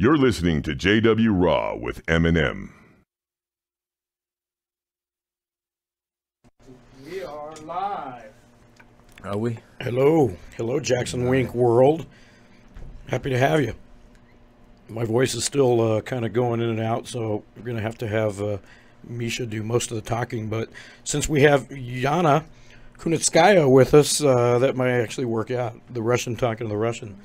You're listening to JW Raw with Eminem. We are live. Are we? Hello. Hello, Jackson Wink world. Happy to have you. My voice is still kind of going in and out, so we're going to have Misha do most of the talking. But since we have Yana Kunitskaya with us, that might actually work out. The Russian talking to the Russian.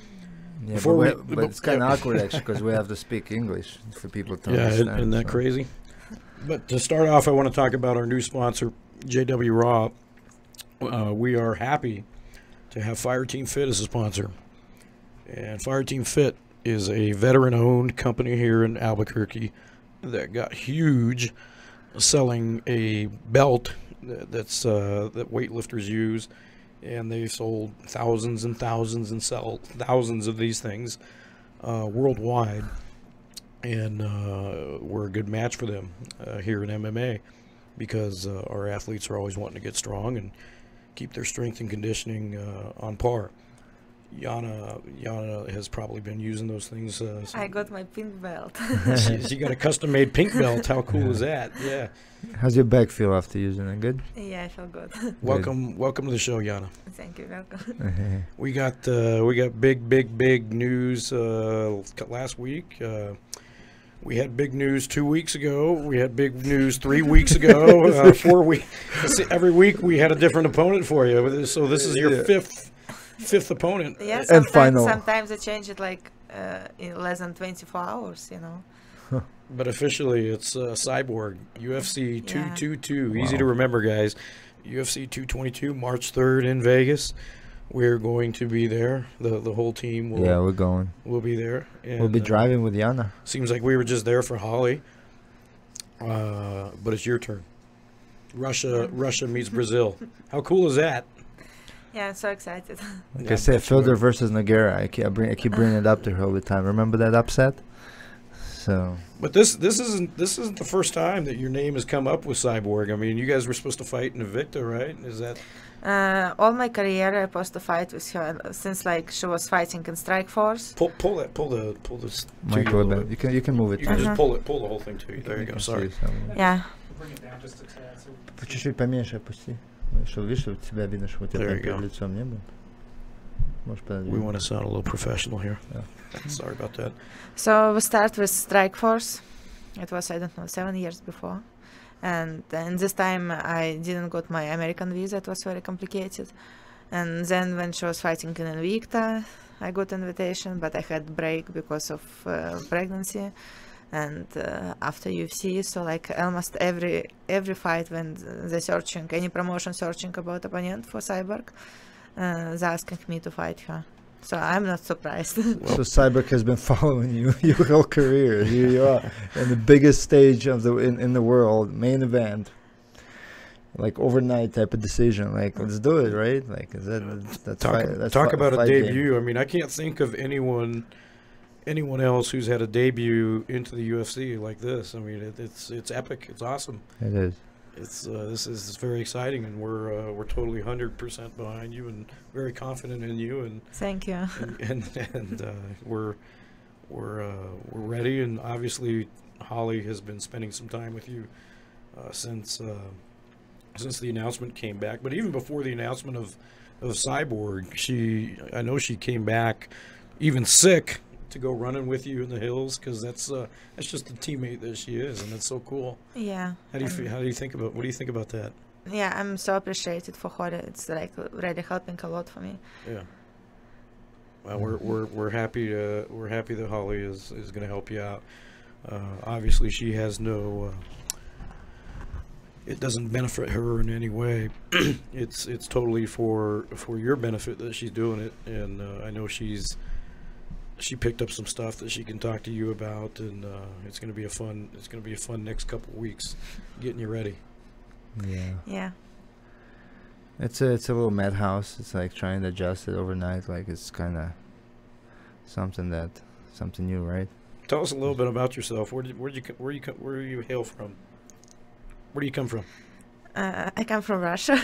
Yeah, but it's kind of awkward, actually, because we have to speak English for people to understand. Yeah, isn't that crazy? But to start off, I want to talk about our new sponsor, JW Raw. We are happy to have Fireteam Fit as a sponsor. And Fireteam Fit is a veteran-owned company here in Albuquerque that got huge, selling a belt that weightlifters use. And they sold thousands and thousands and sell thousands of these things worldwide. And we're a good match for them here in MMA because our athletes are always wanting to get strong and keep their strength and conditioning on par. Yana has probably been using those things. I got my pink belt. she got a custom-made pink belt. How cool is that? Yeah. How's your back feel after using it? Good? Yeah, I feel good. Welcome to the show, Yana. Thank you. Welcome. We got big news last week. We had big news 2 weeks ago. We had big news 3 weeks ago. 4 weeks. Every week we had a different opponent for you. So this is your fifth opponent. Yeah, and final. Sometimes I change it like in less than 24 hours, you know. But officially, it's Cyborg, UFC 222. Wow. Easy to remember, guys. UFC 222, March 3rd in Vegas. We're going to be there. The whole team will. Yeah, we're going. We'll be there. And, we'll be driving with Yana. Seems like we were just there for Holly. But it's your turn. Russia meets Brazil. How cool is that? Yeah, I'm so excited. Like I said, Fielder versus Nogueira. I keep bringing it up to her all the time. Remember that upset? So. But this isn't the first time that your name has come up with Cyborg. I mean, you guys were supposed to fight in Invicta, right? Is that? All my career I supposed to fight with her since like she was fighting in Strike Force. Pull this. Mic a little bit. You can move it. You can just pull the whole thing to you. There you go. Sorry. Yeah. Чуть-чуть поменьше опусти. Чтобы, видишь, у тебя видно, что у тебя перед лицом не было. We want to sound a little professional here. Yeah. Sorry about that. So we start with Strike Force. It was, I don't know, 7 years before. And then this time I didn't got my American visa. It was very complicated. And then when she was fighting in Invicta, I got invitation, but I had break because of pregnancy. And after UFC, so like almost every fight when they're searching, any promotion searching about opponent for Cyborg, they're asking me to fight her. So I'm not surprised. So Cyborg has been following you your whole career. Here you are in the biggest stage of in the world, main event, like overnight type of decision. Like let's do it, right? Like talk about a debut. Game. I mean, I can't think of anyone else who's had a debut into the UFC like this. I mean, it's epic. It's awesome. It is. This is very exciting, and we're totally 100% behind you, and very confident in you. And thank you. And we're ready, and obviously Holly has been spending some time with you since the announcement came back. But even before the announcement of Cyborg, I know she came back even sick to go running with you in the hills, because that's just the teammate that she is, and it's so cool. Yeah. What do you think about that? Yeah, I'm so appreciated for her. It's like really helping a lot for me. Yeah. Well, we're happy that Holly is going to help you out. Obviously, she has no. It doesn't benefit her in any way. It's totally for your benefit that she's doing it, and I know she picked up some stuff that she can talk to you about, and it's going to be a fun next couple of weeks getting you ready. Yeah. It's a little madhouse. It's like trying to adjust it overnight. Like it's kind of something new, right? Tell us a little bit about yourself. Where do you hail from? Where do you come from? I come from Russia.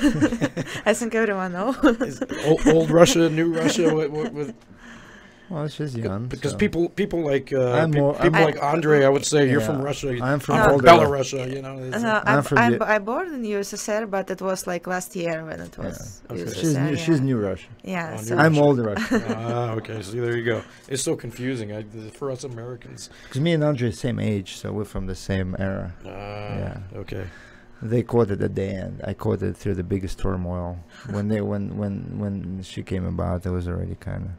I think everyone knows. Old Russia, new Russia. What Well, she's young. Because so. people like I'm more- people I'm- like Andre, I would say you're Yeah. from Russia. I'm from I'm from Moldova. Belarus, you know. No, I'm from the- I born in USSR, but it was like last year when it was Okay. USSR. She's new. yeah. She's new Russia. Yeah, Oh, so new I'm Russia. old Russia. Okay. See, there you go. It's so confusing for us Americans. Because me and Andre same age, so we're from the same era. Yeah. Okay. They caught it at the end. I caught it through the biggest turmoil. When she came about, it was already kind of.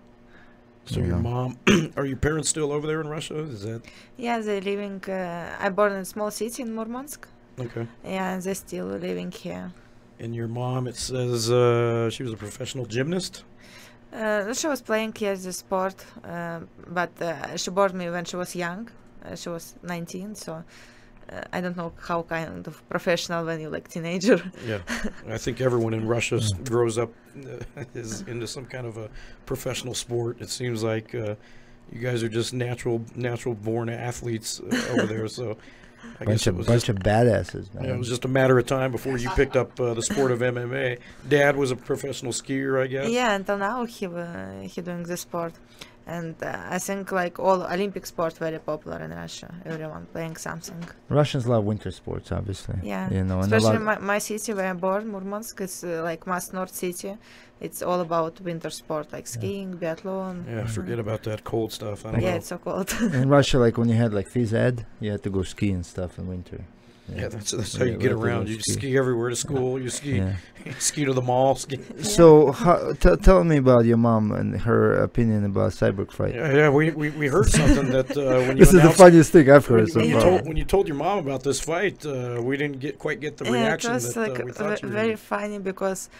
So your mom, are your parents still over there in Russia? Is that yeah, they're living. I born in a small city in Murmansk. okay? Yeah, they're still living here. And your mom, it says she was a professional gymnast. She was playing here the sport, but she born me when she was young. She was 19, so I don't know how kind of professional when you're like teenager. Yeah, I think everyone in Russia grows up is into some kind of a professional sport. It seems like you guys are just natural born athletes over there. So I guess it was bunch of badasses, man. it was just a matter of time before you picked up the sport of MMA. Dad was a professional skier, I guess. Yeah, until now he doing the sport, and I think like all Olympic sport very popular in Russia. Everyone playing something. Russians love winter sports, obviously. Yeah, You know, and especially my city where I'm born, Murmansk, is like mass north city. It's all about winter sport like skiing, biathlon. Yeah, forget about that cold stuff. I don't Yeah, know. it's so cold. in Russia, like when you had like phys ed, you had to go ski and stuff in winter. Yeah, that's Yeah, how you we get have to go around. You ski everywhere to school. You ski Yeah. ski to the mall. Ski. So, tell me about your mom and her opinion about Cyborg fight. Yeah, we heard something that when you This is the announced funniest thing I've heard so when, far. Yeah. when you told your mom about this fight, we didn't quite get the Yeah, it reaction was that like we thought you were very gonna. funny because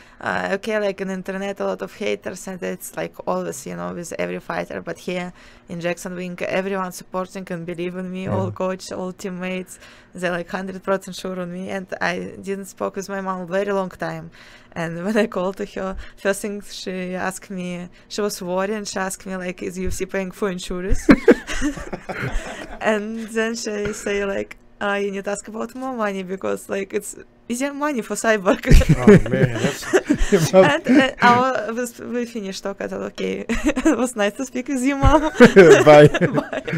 okay, like on internet a lot of haters and it's like always, you know, with every fighter. But here in Jackson Wing, everyone supporting and believe in me, all coach, all teammates, they're like 100% sure on me. And I didn't spoke with my mom very long time. And when I called to her, first thing she asked me, she was worried and she asked me like, is UFC paying for insurance? And then she say like, you need to ask about more money because like it's easier money for Cyborg. Oh man, that's And we finished talk. I thought, okay, it was nice to speak with you, mom. Bye.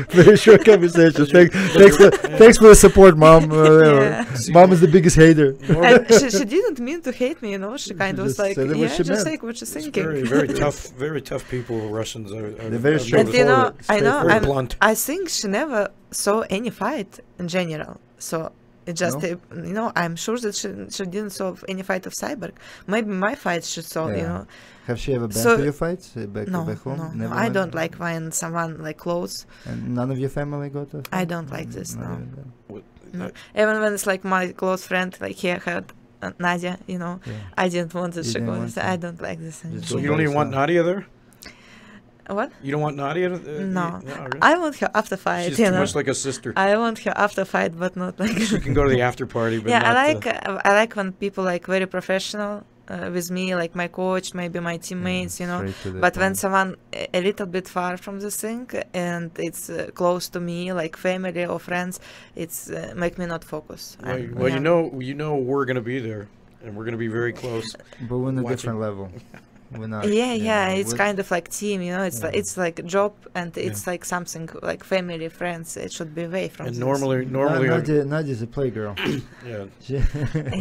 Very short conversation. Thanks for the support, mom. Yeah. Mom is the biggest hater. And she didn't mean to hate me, you know. She kind of was just like, said it what yeah, she just meant. like what she's it's thinking. very tough people. Russians are. They're very I've straightforward. noticed. And you know, I know, Very blunt. I think she never saw any fight in general. So it just, No? you know, I'm sure that she didn't saw any fight of Cyborg. Maybe my fight she saw, you Yeah. know. Have she ever been So- to your fights back No, home? no, Never I went? don't like when someone like close. And none of your family go to? a I fight? don't like this, Not no. even them? No. Even when it's like my close friend, like he had Nadia, you know, Yeah. I didn't want this. You She didn't goes, want to? I don't like this. anymore." So you don't even want Nadia there? What? You don't want Nadia? No. really? I want her after fight. She's you too know, much like a sister. I want her after fight, but not like. She can go to the after party, but Yeah, not, I like when people like very professional with me, like my coach, maybe my teammates, you know. Straight to the But when point. someone a little bit far from the thing and it's close to me, like family or friends, it's make me not focus. Well, I'm- well, yeah. you know we're gonna be there, and we're gonna be very close. But we're on a watching. different level. We're not. Yeah, it's we're- kind of like team, you know. Yeah. It's like a job, and it's like something like family, friends. It should be away from. And this. normally, Nadia's a playgirl. yeah, She,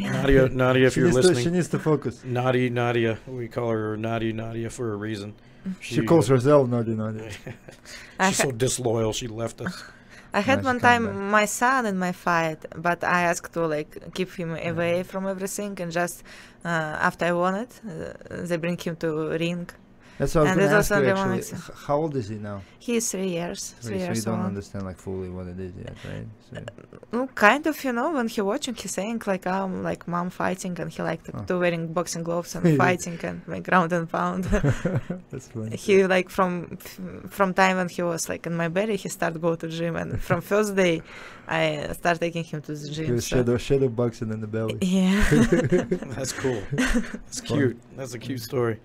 Nadia, if she you're needs to, listening, she needs to focus. Nadia, we call her Nadia for a reason. She calls herself Nadia. I She's so disloyal. She left us. I had Nice one comeback. time my son in my fight, but I asked to like keep him away from everything, and just after I won it, they bring him to ring. That's what I was And going it to was ask you, only one actually. exam. How old is he now? He is 3 years, So 3 you years don't old. understand like fully what it is yet, right? So, No, kind of, you know, when he watching, he saying like, like mom fighting, and he like to wearing boxing gloves and fighting and like ground and pound. that's funny. He like from time when he was like in my belly, he started go to gym, and from first day, I start taking him to the He gym. was so- shadow boxing in the belly. Yeah. That's cool. That's cute. That's a cute story.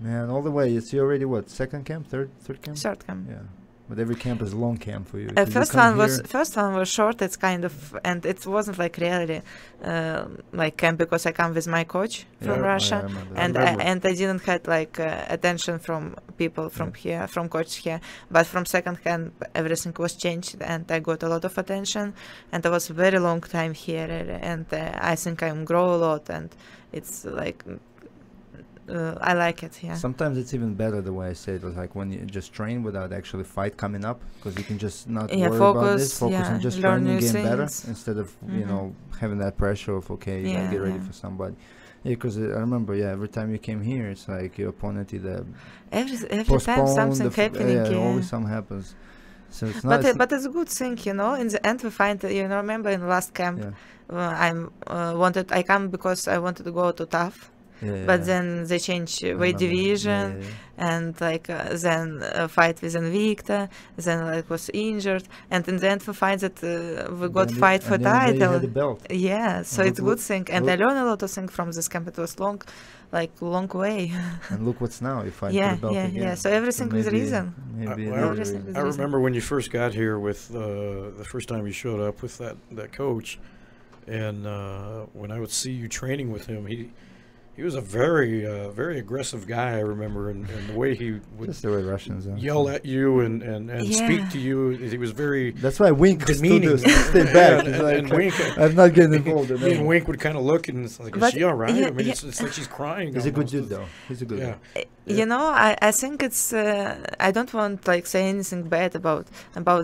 Man, all the way. It's you already what? Second camp? Third camp? Short come. Yeah. But every camp is a long camp for you. 'cause you First come one was here- first one was short. It's kind of, and it wasn't like really like camp because I come with my coach from Yeah, Russia, I remember that. and I remember. I didn't had like attention from people from here, from coaches here. But from second hand, everything was changed, and I got a lot of attention, and I was very long time here, and I think I grow a lot, and it's like. I like it, yeah. Sometimes it's even better the way I say it, like when you just train without actually fight coming up, because you can just not Yeah, worry about this, focus, focus yeah, on just learn training, new getting better, things. instead of you Mhm. know having that pressure of okay, you gotta get ready for somebody. Yeah, because I remember, every time you came here, it's like your opponent either Every time postponed something happening, yeah, yeah. always something happens. So it's not. But it's a good thing, you know. In the end, we find remember in last camp, I come because I wanted to go to tough. But then they change weight division, and like then fight with Invicta, then like was injured, and in the end we find that we got fight for title. The belt. Yeah, so And it's good thing, and I learned a lot of things from this camp. It was long way. And look what's now, you fight Yeah, for the belt again. yeah. So everything with reason. Maybe I Everything with I reason. remember when you first got here with the first time you showed up with that coach, and when I would see you training with him, he was a very aggressive guy. I remember, and the way he would just the way Russians are. yell at you and speak to you. He was very That's why Wink demeaning. stay back. Yeah, He's like, and Wink, I'm not getting involved in me and that. Wink would kind of look, and it's like, is But she all right? yeah, I mean, yeah. it's like she's crying. He's a good almost. dude, though. He's a good Yeah. dude. You know, I think it's I don't want like say anything bad about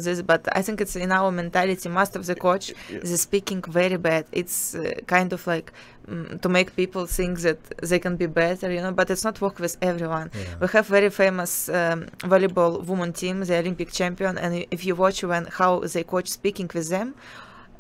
this, but I think it's in our mentality. Most of the coach is speaking very bad. It's kind of like to make people think that they can be better, you know, but it's not work with everyone. Yeah. We have very famous volleyball women team, the Olympic champion, and if you watch how they coach speaking with them,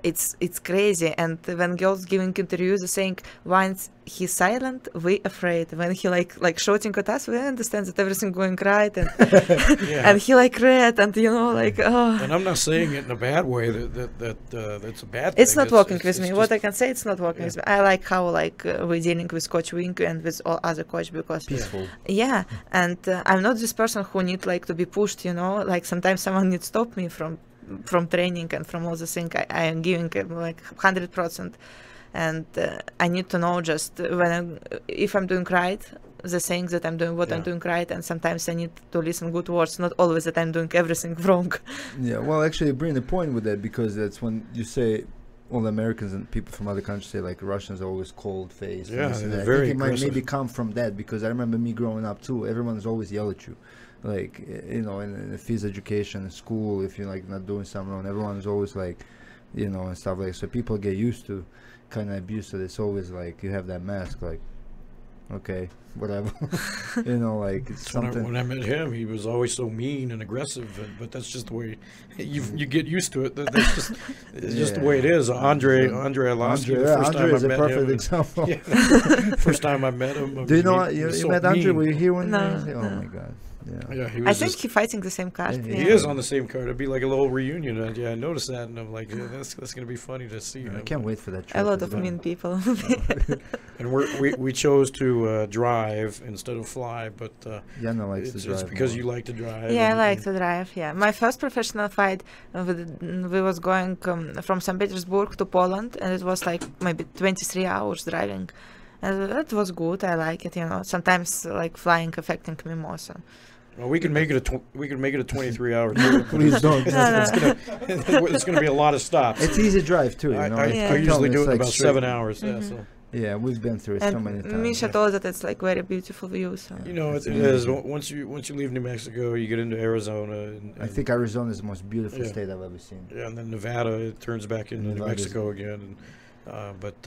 it's crazy. And when girls giving interviews, they're saying once he's silent, we afraid. When he like shouting at us, we understand that everything going right, and Yeah. and he like red, and you know like oh. And I'm not saying it in a bad way. That's a bad. It's thing. not working with it's me. just- What I can say, it's not working with me. I like how we're dealing with Coach Wink and with all other coach because Peaceful. yeah, and I'm not this person who need like to be pushed. You know, like sometimes someone needs to stop me from training and from all the things. I am giving like 100%, and I need to know just if I'm doing right. The saying that I'm doing what I'm doing right, and sometimes I need to listen good words, not always that I'm doing everything wrong. Yeah, well, actually, bring the point with that, because that's when you say all the Americans and people from other countries say like Russians are always cold faced. Yeah, and they're I very think it might aggressive. maybe come from that, because I remember me growing up too. Everyone's always yell at you, like you know, in the phys education, in school, if you're like not doing something wrong, everyone's always like, you know, and stuff like. So people get used to kind of abuse. So it's always like you have that mask, like, okay, whatever, you know, like it's something. When I met him, he was always so mean and aggressive, but that's just the way you get used to it. That's just it's just the way it is. Andre, I lost you the first Andre time I is a met perfect him. example. Yeah. First time I met him. Do you know he you was so met Andre? mean. Were you here when? No, Oh no. my God. Yeah. Yeah, he I was think just, he's fighting the same card. Yeah, he is on the same card. It'd be like a little reunion. I noticed that, and I'm like, that's gonna be funny to see. I can't wait for that trip. A lot It's of gonna- mean people. And we chose to drive instead of fly, but Yana likes to it's drive. because more. you like to drive. Yeah, I and- like to drive. Yeah, my first professional fight, we was going from St. Petersburg to Poland, and it was like maybe 23 hours driving, and that was good. I like it. You know, sometimes like flying affecting me more. So Well, we can make it a 23-hour trip. Please don't. It's gonna be a lot of stops. It's easy drive too, you know. I Yeah. usually do it It's in like about straight. 7 hours. Yeah, Mhm. so Yeah, we've been through it so many and times. Misha told that it's like very beautiful view. So you know It's it is. amazing. Once you leave New Mexico, you get into Arizona. I think Arizona is the most beautiful Yeah. state I've ever seen. Yeah, and then Nevada, it turns back into New Nevada's- Mexico again. And, but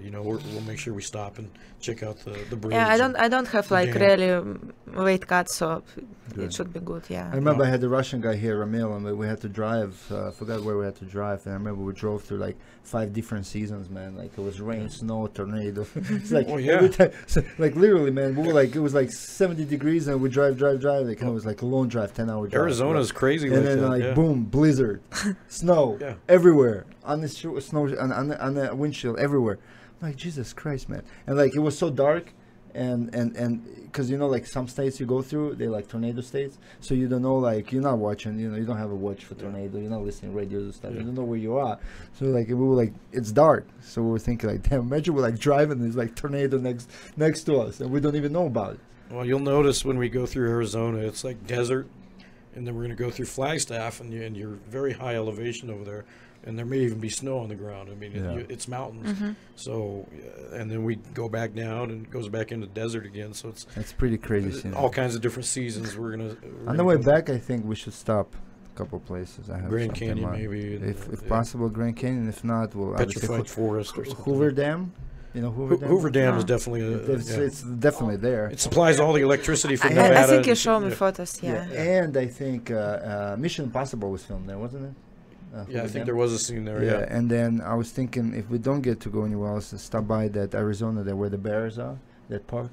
you know, we'll make sure we stop and check out the bridge. yeah, I don't have like Yeah. really weight cut, so Good. it should be good. Yeah. I remember I had the Russian guy here, Ramil, and we had to drive. I forgot where we had to drive, and I remember we drove through like 5 different seasons, man. Like it was rain, snow, tornado. It's like Oh, yeah. every time, so, like literally, man. We were like it was like 70 degrees, and we drive, like and it was like a long drive, 10-hour drive. Arizona's crazy and like then that. like yeah. boom, blizzard, snow Yeah. everywhere on the snow on the windshield everywhere. I'm like Jesus Christ, man! And like it was so dark, and because you know, like some states you go through, they like tornado states, so you don't know, like you're not watching, you know, you don't have a watch for tornado, you're not listening to radios and stuff, you don't know where you are. So like we were like, it's dark, so we were thinking like, damn, imagine we're like driving, there's like tornado next to us, and we don't even know about it. Well, you'll notice when we go through Arizona, it's like desert, and then we're going to go through Flagstaff, and you're very high elevation over there, and there may even be snow on the ground. I mean, it's mountains. So, and then we go back down, and it goes back into desert again. So it's pretty crazy. All kinds of different seasons. We're on the way back, I think we should stop a couple places. I have Grand Canyon, maybe, if possible, Grand Canyon. If not, we'll Petrified Forest or something. Hoover Dam. You know, Hoover Dam is definitely it's definitely there. It supplies all the electricity from Nevada. I think you showed me photos. Yeah. And I think Mission Impossible was filmed there, wasn't it? I think there was a scene there. Yeah. And then I was thinking, if we don't get to go anywhere else, stop by that Arizona there where the bears are, that park.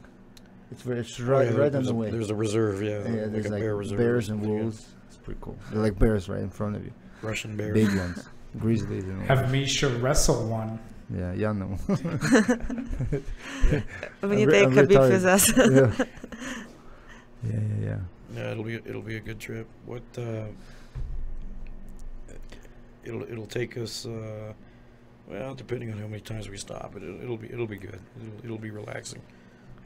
It's right on the way. There's a reserve. Yeah. There's like a bear reserve. Bears and wolves. It's pretty cool. They're like bears right in front of you. Russian bears. Big ones. Grizzlies and all. Have Misha wrestle one. Yeah, Yana. We need to take a beef with us. Yeah. Yeah, it'll be a good trip. What it'll take us. Well, depending on how many times we stop, it'll be good. It'll be relaxing.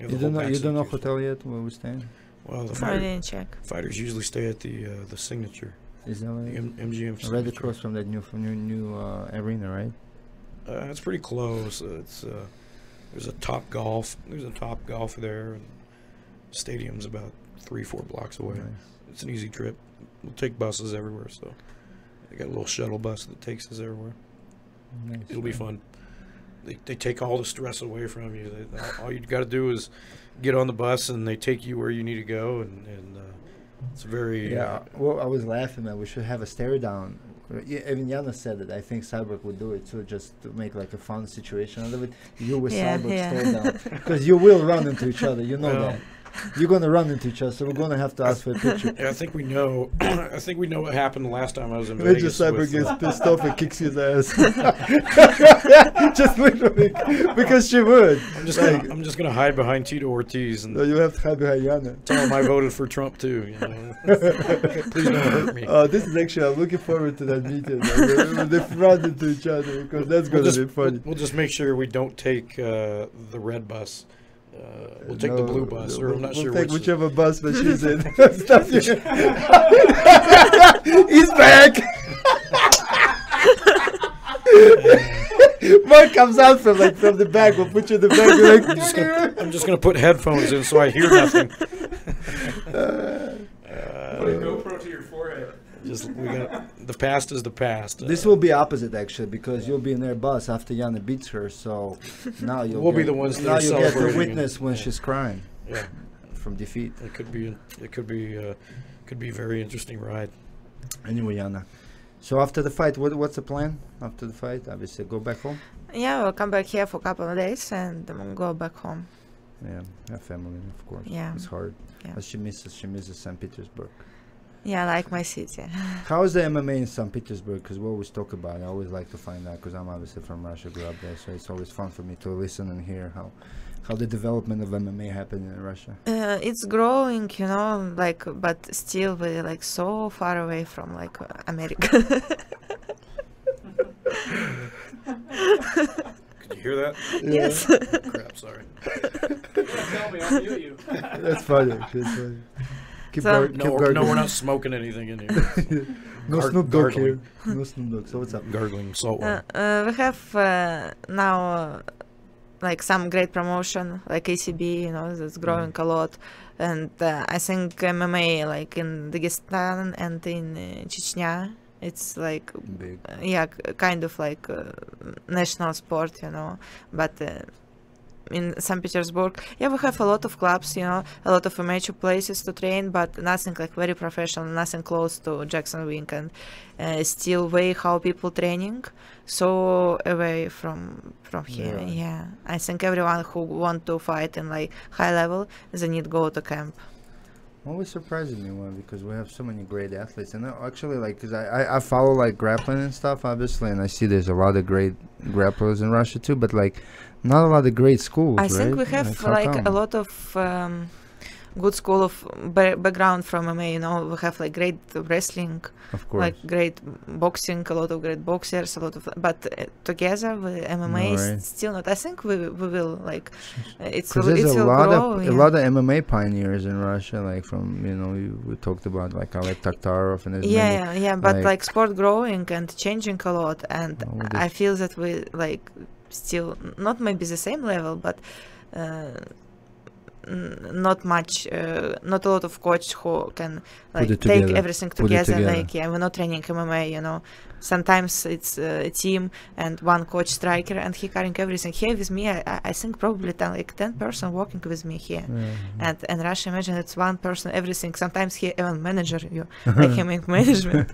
You don't know hotel yet where we're staying? Well, I didn't check. Fighters usually stay at the Signature. Is that right? MGM Signature. Right across from that new arena, right? It's pretty close. There's a Top Golf. There's a Top Golf there. And stadium's about 3-4 blocks away. Nice. It's an easy trip. We'll take buses everywhere, so they got a little shuttle bus that takes us everywhere. Nice. It'll be fun. They take all the stress away from you. All you got to do is get on the bus, and they take you where you need to go, and it's very. Well, I was laughing, man. We should have a stare down. Even Yana said it. I think Cyborg would do it too, just to make like a fun situation out of it. You with Cyborg stare down, because you will run into each other. You know that. You're gonna run into each other, so we're gonna have to ask for a picture. Yeah, I think we know. I think we know what happened the last time I was in Vegas. Cyborg gets pissed off and kicks his ass. Just literally, because she would. I'm just gonna hide behind Tito Ortiz, and you have to hide behind Yana. Tell him I voted for Trump too. You know? Please don't hurt me. This is actually. I'm looking forward to that meeting. They run into each other, because that's gonna be funny. We'll just make sure we don't take the red bus. We'll take the blue bus, or I'm not sure. We'll take whichever bus, but she's in. He's back. Mark comes out from the back. We'll put you in the back. I'm just gonna put headphones in so I hear nothing. Put a GoPro to your forehead. The past is the past. This will be opposite actually, because you'll be in their bus after Yana beats her. So now we'll be the ones that are celebrating. Now you get to witness when she's crying. Yeah, from defeat. It could be a very interesting ride. Anyway, Yana. So after the fight, what's the plan after the fight? Obviously, go back home. Yeah, we'll come back here for a couple of days and then go back home. Yeah, have family, of course. Yeah, it's hard. Yeah. But she misses St. Petersburg. Yeah, I like my city. How is the MMA in St. Petersburg? Because we always talk about it. I always like to find out, because I'm obviously from Russia, grew up there, so it's always fun for me to listen and hear how the development of MMA happened in Russia. It's growing, you know, but still we're so far away from America. Could you hear that? Yeah. Yes. Crap, sorry. Tell me, I'll mute you. That's funny. That's funny. No, we're not smoking anything in here. No Snoop Dogg here. No Snoop Dogg. So what's up? Gargling salt water. We have now some great promotion like ACB, you know, that's growing a lot, and I think MMA in Dagestan and in Chechnya, it's big. Kind of national sport, you know, but. In St. Petersburg, we have a lot of clubs, you know, a lot of amateur places to train, but nothing very professional, nothing close to Jackson Wink, and still way how people training so away from here. Yeah, I think everyone who want to fight in high level, they need to go to camp. Always surprises me, because we have so many great athletes, and actually, because I follow grappling and stuff, obviously, and I see there's a lot of great grapplers in Russia too, but like not a lot of great schools. I think we right? have how like a come? lot of good school of background from MMA. You know, we have like great wrestling, Of course. like great boxing, a lot of great boxers, a lot of. But together with MMA, No, is right. still not. I think we will like it's Because there's it a will lot grow. of Yeah. a lot of MMA pioneers in Russia, like from we talked about like Oleg Taktarov and there's many. Yeah, but like- like sport growing and changing a lot, and Oh, I feel that we like still not maybe the same level, but not much, not a lot of coach who can like it take together. everything Put it together. together. Like we're not training MMA, you know. Sometimes it's a team and one coach striker, and he carrying everything. Here with me, I think probably 10 person working with me here. Yeah. And Russia, imagine it's one person, everything. Sometimes he even manager you, like he make management,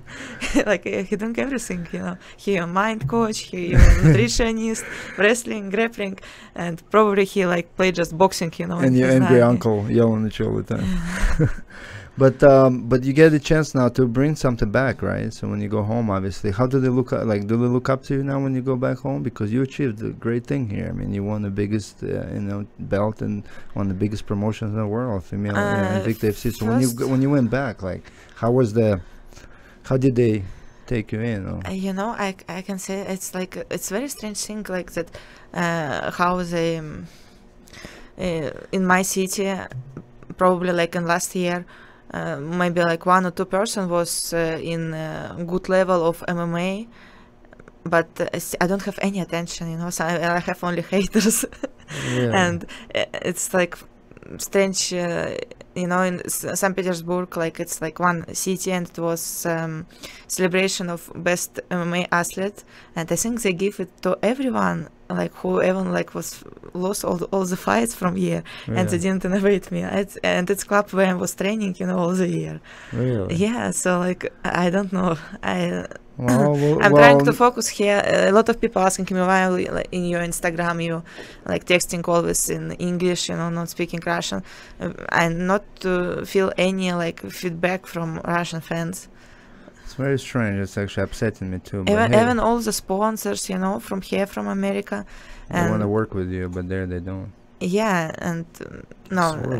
like he doing everything, you know. He a mind coach, he a nutritionist, wrestling, grappling, and probably he like play just boxing, you know. And your he's angry not- uncle yelling at you all the time. But you get a chance now to bring something back, right? So when you go home, obviously, how do they look at, like, do they look up to you now when you go back home? Because you achieved a great thing here. I mean, you won the biggest, belt and one of the biggest promotions in the world, female Invicta FC. So when you went back, like, how did they take you in? Or? You know, I can say it's like it's very strange thing like that. How they in my city, probably like in last year. Maybe like 1 or 2 person was in good level of MMA, but I don't have any attention, you know. So I have only haters, and it's like strange, you know. In St. Petersburg, like it's like one city, and it was celebration of best MMA athlete, and I think they give it to everyone, like who even like was lost all the fights from here, and they didn't innovate me. And it's club where I was training, you know, all the year. Really? Yeah, so like I don't know. Well, I'm trying to focus here. A lot of people asking me why like, in your Instagram you like texting always in English, you know, not speaking Russian, and not to feel any like feedback from Russian fans. It's very strange. It's actually upsetting me too. But Even all the sponsors, you know, from here, from America, they want to and work with you, but there they don't. yeah, and no, Sort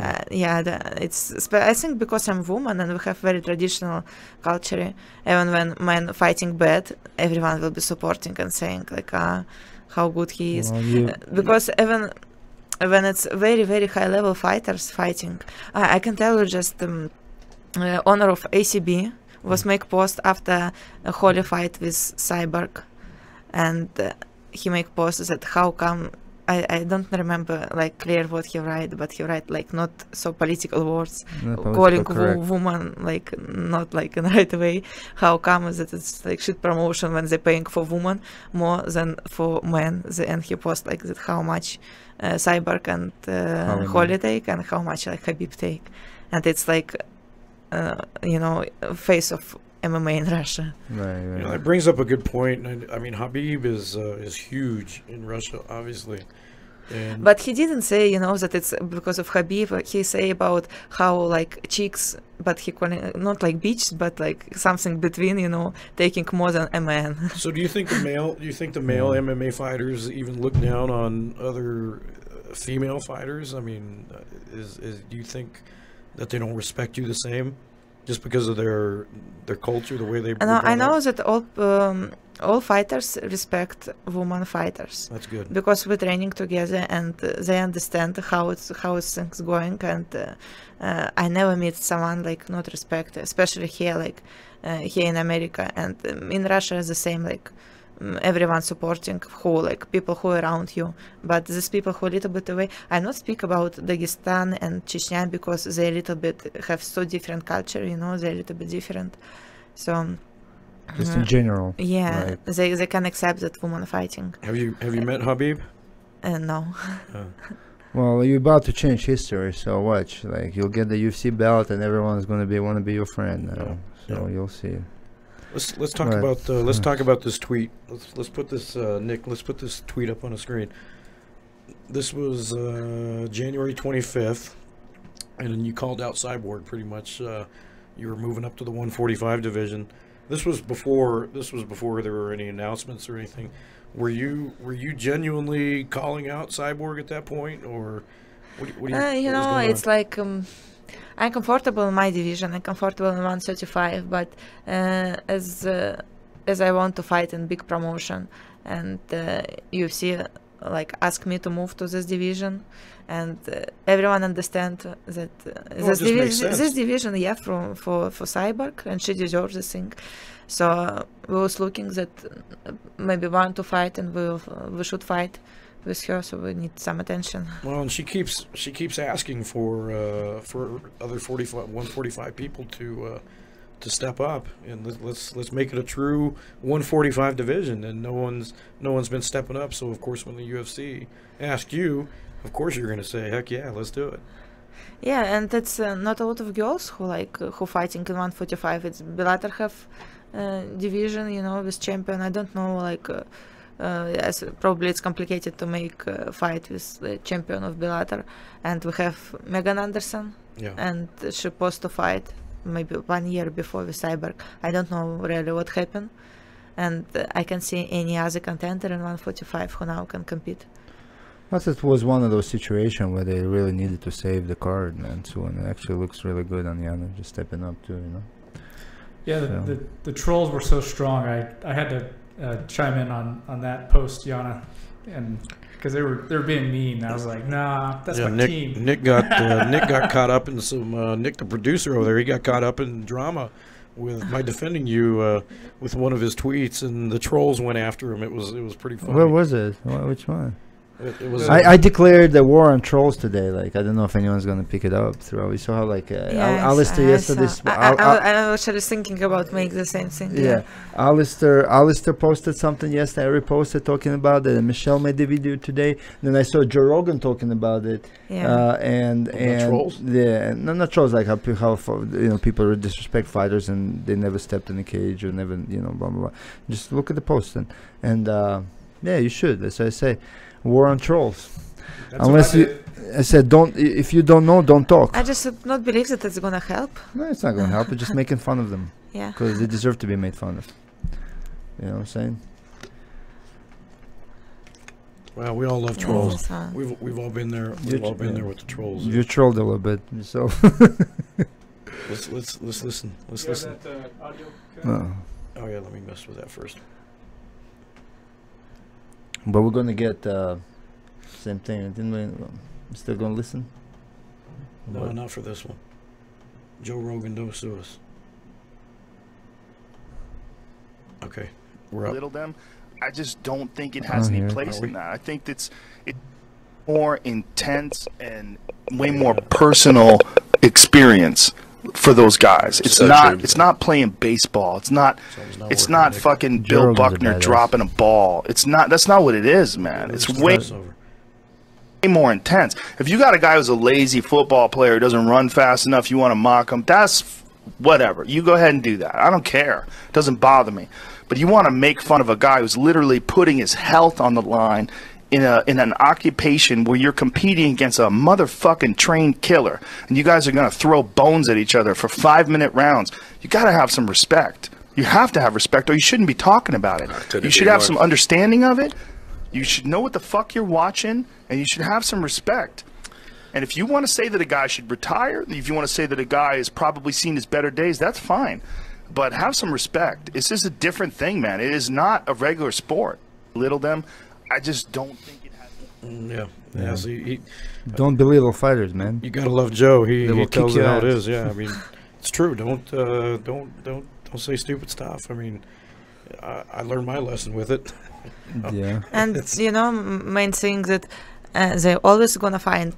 of. I think because I'm woman and we have very traditional culture. Even when men fighting bad, everyone will be supporting and saying like, how good he is. Well, Because even when it's very very high level fighters fighting, I can tell you just owner of ACB was make post after a holy fight with Cyborg, and he make posts that how come I don't remember like clear what he write, but he write like not so political words, calling woman like not like in right way. How come that it's like shit promotion when they're paying for woman more than for men? And he post like that how much Cyborg and Holly take and how much like Khabib take, and it's like you know, face of MMA in Russia. Right. You know, that brings up a good point. I mean, Khabib is huge in Russia, obviously. And But he didn't say, you know, that it's because of Khabib. He say about how like chicks, but he not like bitch, but like something between, you know, taking more than a man. so do you think the male MMA fighters even look down on other female fighters? I mean, do you think that they don't respect you the same just because of their culture, the way they I know that all fighters respect women fighters. That's good. Because we're training together and they understand how things going, and I never meet someone like not respect, especially here, like here in America, and in Russia is the same, like everyone supporting who like people who are around you, but these people who are a little bit away. I not speak about Dagestan and Chechnya because they a little bit have so different culture, you know, they're a little bit different, so just in general. yeah, right. they can accept that woman fighting. Have you met Khabib? No. Well, you're about to change history, so watch. Like you'll get the UFC belt, and everyone's gonna want to be your friend now. So you'll see. Let's talk about this tweet. Let's put this Nick. Let's put this tweet up on the screen. This was January 25th, and then you called out Cyborg pretty much. You were moving up to the 145 division. This was before there were any announcements or anything. were you genuinely calling out Cyborg at that point, or what was it's going like I'm comfortable in my division. I'm comfortable in 135, but as I want to fight in big promotion, and UFC like ask me to move to this division, and everyone understand that this division, for Cyborg, and she deserves this thing. So we was looking that maybe want to fight, and we should fight with her, so we need some attention. Well, and she keeps asking for other 145 people to step up, and let's make it a true 145 division, and no one's been stepping up. So of course, when the UFC asked you, of course you're going to say, heck yeah, let's do it. Yeah, and it's not a lot of girls who fighting in 145. It's Bellator have division, with champion. I don't know, as probably it's complicated to make a fight with the champion of Bellator, and we have Megan Anderson, and she's supposed to fight maybe 1 year before with Cyborg. I don't know really what happened, and I can see any other contender in 145 who now can compete. But it was one of those situations where they really needed to save the card, man. So and it actually looks really good on Yana just stepping up too, Yeah, So. the trolls were so strong. I had to chime in on that post, Yana, and because they were being mean. I was like, nah, that's my team. Nick got caught up in some Nick, the producer over there. He got caught up in drama with my defending you with one of his tweets, and the trolls went after him. It was pretty funny. Where was it? Which one? It was. I declared the war on trolls today. Like, I don't know if anyone's gonna pick it up through. We saw how Alistair yesterday. I was actually thinking about make the same thing. Yeah, Alistair posted something yesterday. I reposted talking about it, and Michelle made the video today. Then I saw Joe Rogan talking about it. Yeah. And trolls? Yeah, no, not trolls. Like how people disrespect fighters and they never stepped in the cage or never blah blah blah. Just look at the post and yeah, you should. That's what I say. War on trolls. That's Unless I said don't. If you don't know, don't talk. I just not believe that it's gonna help. No, it's not gonna help. It's just making fun of them. Yeah. Because they deserve to be made fun of. You know what I'm saying? Well, we all love trolls. Yeah, We've all been there. We've all been there with the trolls. You trolled a little bit yourself. Let's listen. Let's You have listen. that audio? No. Oh yeah, let me mess with that first. But we're gonna get same thing. Didn't we? Still gonna listen? No, What? not for this one. Joe Rogan, don't sue us. Okay, we're up. Little them. I just don't think it has any here. place Are we? in that. I think it's more intense and way more personal experience for those guys. It's So not. true. It's not playing baseball. It's not. It's It's not fucking Bill Joe Rogan's a Buckner badass. dropping a ball. It's not. That's not what it is, man. It's way more intense. If you got a guy who's a lazy football player who doesn't run fast enough, you want to mock him, that's whatever. You go ahead and do that. I don't care. It doesn't bother me. But you want to make fun of a guy who's literally putting his health on the line in an occupation where you're competing against a motherfucking trained killer, and you guys are going to throw bones at each other for 5-minute rounds. You got to have some respect. You have to have respect, or you shouldn't be talking about it. You should have some understanding of it. You should know what the fuck you're watching, and you should have some respect. And if you want to say that a guy should retire, if you want to say that a guy has probably seen his better days, that's fine. But have some respect. This is a different thing, man. It is not a regular sport. Little them, I just don't think it has. Yeah. See, Don't belittle fighters, man. you gotta love Joe. He They will tells kick it your how it ass. is. Yeah, I mean, it's true. Don't say stupid stuff. I mean, I learned my lesson with it. Yeah. And main thing that they're always gonna find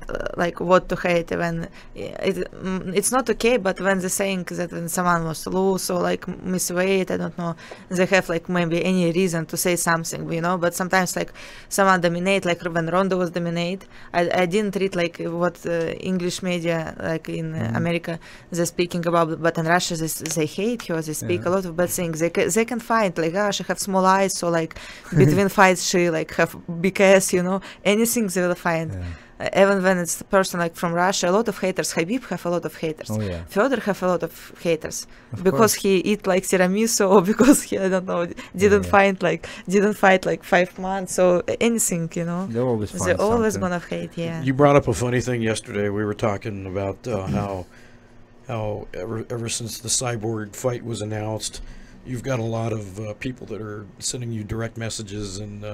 what to hate when it's not okay. But when they're saying that when someone was loose or miss weight, I don't know, they have maybe any reason to say something, But sometimes someone dominate, when Ronda was dominate. I didn't read what English media in America they're speaking about, but in Russia they hate her. They speak a lot of bad things. They can find she have small eyes, so between fights she have big ass, anything they will find. even when it's a person like from Russia, a lot of haters. Khabib have a lot of haters. Oh yeah. Fedor have a lot of haters Of because course. he eat like tiramisu, or because he, I don't know, didn't fight like 5 months, or anything, you know. They always find They're always something. gonna hate, yeah. You brought up a funny thing yesterday. We were talking about how ever since the Cyborg fight was announced, you've got a lot of people that are sending you direct messages and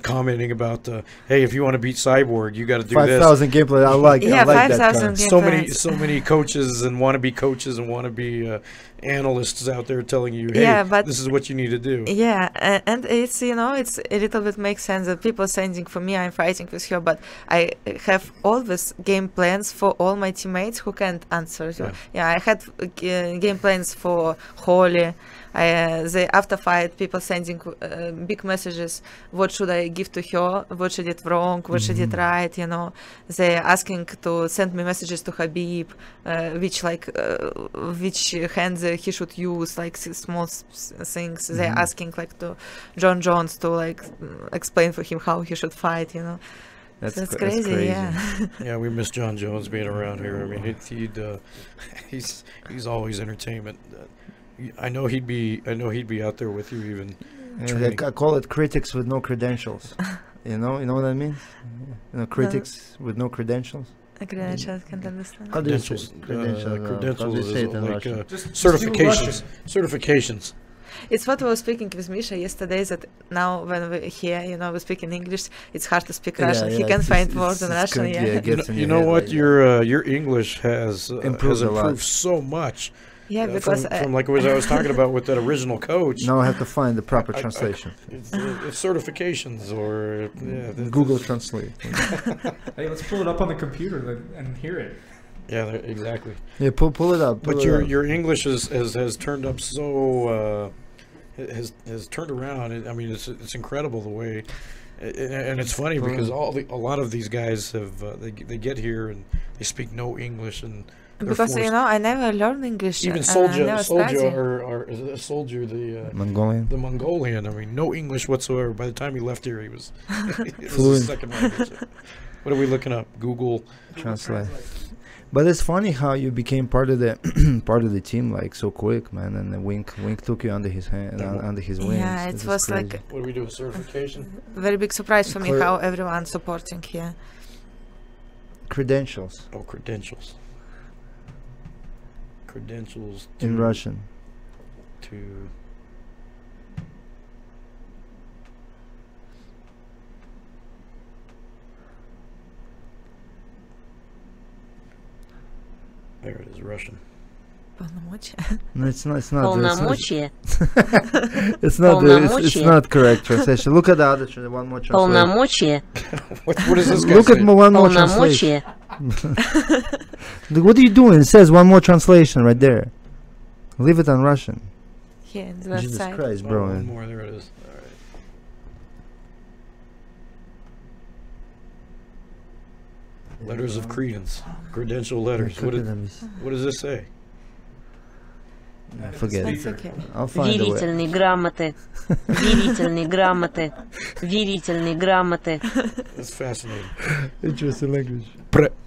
commenting about, hey, if you want to beat Cyborg, you got to do this. 5,000 gameplay. I like. Yeah, I like that 5,000 kind. gameplay. So many coaches and wannabe analysts out there telling you, hey, Yeah, but- this is what you need to do. Yeah, and it's, you know, it's a little bit makes sense that people sending for me, I'm fighting with her, but I have always game plans for all my teammates who can't answer. So, yeah, I had game plans for Holly. After fight, people sending big messages. What should I give to her? What she did wrong? What she did right? You know, they asking to send me messages to Khabib, which hands he should use, like small things. They asking like to John Jones to like explain for him how he should fight. You know. That's crazy, yeah. Yeah, we miss John Jones being around here. I mean, he's always entertainment. I know he'd be out there with you even. I call it critics with no credentials. You know what I mean? You know, critics with no credentials. Credentials, can't understand. How do you say Credentials. Credentials is is like Russian? certifications. Certifications. It's what we were speaking with Misha yesterday, that now when we're here, you know, we speak in English, it's hard to speak Russian. He can find words in Russian, You know what? Your English has improved so much. Yeah, because from like what I was talking about with that original coach. Now I have to find the proper translation. It's certifications or Google Translate. Hey, let's pull it up on the computer and hear it. Yeah, exactly. Yeah, pull it up. But your English has turned up so has turned around. I mean, it's incredible the way, and it's funny because a lot of these guys have they get here and they speak no English and. Because you know, I never learned English. Even Soldier, the Mongolian. The Mongolian. I mean, no English whatsoever. By the time he left here, he was it was Fluent. his second language. What are we looking up? Google Translate. But it's funny how you became part of the team like so quick, man. And then Wink took you under his hand, under his wings. Yeah, it was crazy. like. What do we do? Certification. Very big surprise for me how everyone supporting here. Credentials. Oh, credentials. Credentials In Russian. To there it is, Russian. No, it's not. Полномочия. It's not correct translation. Look at the other one more translation. Полномочия. What is this guy Look at saying? one more translation. Полномочия. What are you doing? It says one more translation right there. Leave it on Russian. Here, on the left Jesus side. Christ, bro. One more, there it is. All right. Letters of credence. Credential letters. What does this say? Forget That's it. okay. I'll find a way. Верительные грамоты. Верительные грамоты. Верительные грамоты. That's fascinating. Interesting language.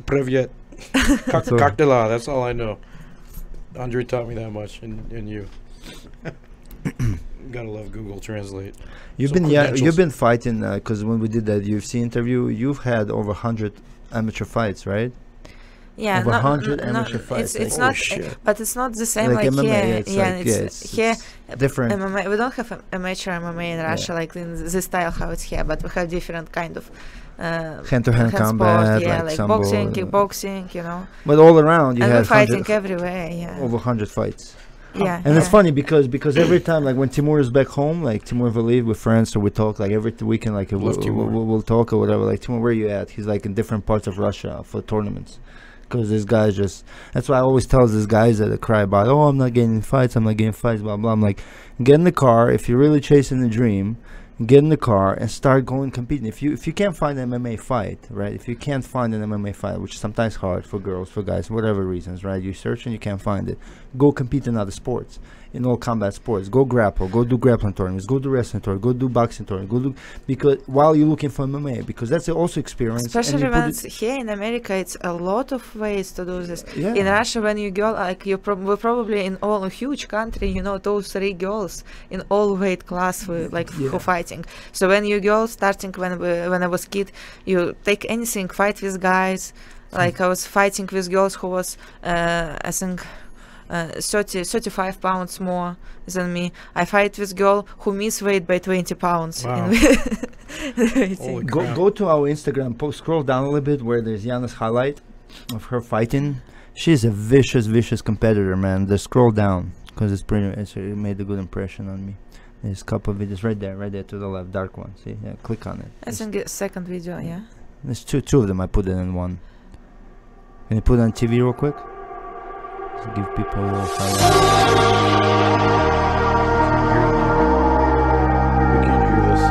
Привет. Как дела? That's all I know. Andre taught me that much, and you. Gotta love Google Translate. You've been fighting because when we did that UFC interview, you've had over 100 amateur fights, right? Yeah, over 100 amateur fights. It's like, not, but it's not the same like like MMA, here. it's Here different. MMA. We don't have amateur MMA in Russia like in this style how it's here, but we have different kind of hand-to-hand combat, sport, like boxing, sambo, kickboxing, you know. But all around, you and had we're fighting everywhere, yeah. over 100 fights. Yeah, and it's funny because every time, like when Timur is back home, like Timur Valiyev with friends, so we talk like every weekend, like we'll talk or whatever. Like Timur, where you at? He's like in different parts of Russia for tournaments. Because this guy that's why I always tell these guys that cry about, oh, I'm not getting fights, blah, blah. I'm like, get in the car if you're really chasing the dream. Get in the car and start going competing. If you can't find an MMA fight, right? If you can't find an MMA fight, which is sometimes hard for girls, for guys, whatever reasons, right? You search and you can't find it. Go compete in other sports. in all combat sports. Go grapple. Go do grappling tournaments. Go do wrestling tournaments. Go do boxing tournaments. Go do because while you're looking for MMA, because that's also experience. Especially when here in America, it's a lot of ways to do this. Yeah. In Russia, when you go, like we're probably in all a huge country, you know, 2-3 girls in all weight class for for fighting. So when you go starting when I was kid, you take anything, fight with guys. Like I was fighting with girls who was I think 35 pounds more than me. I fight with girl who miss weight by 20 pounds. Wow. Go to our Instagram post, scroll down a little bit where there's Yana's highlight of her fighting. She's a vicious competitor, man. Just scroll down because it made a good impression on me. There's a couple of videos right there to the left, dark one. See, yeah, click on it. I think it's second video, yeah. There's two of them. I put it in one. Can you put it on TV real quick? To give people a little highlight. We can't hear this.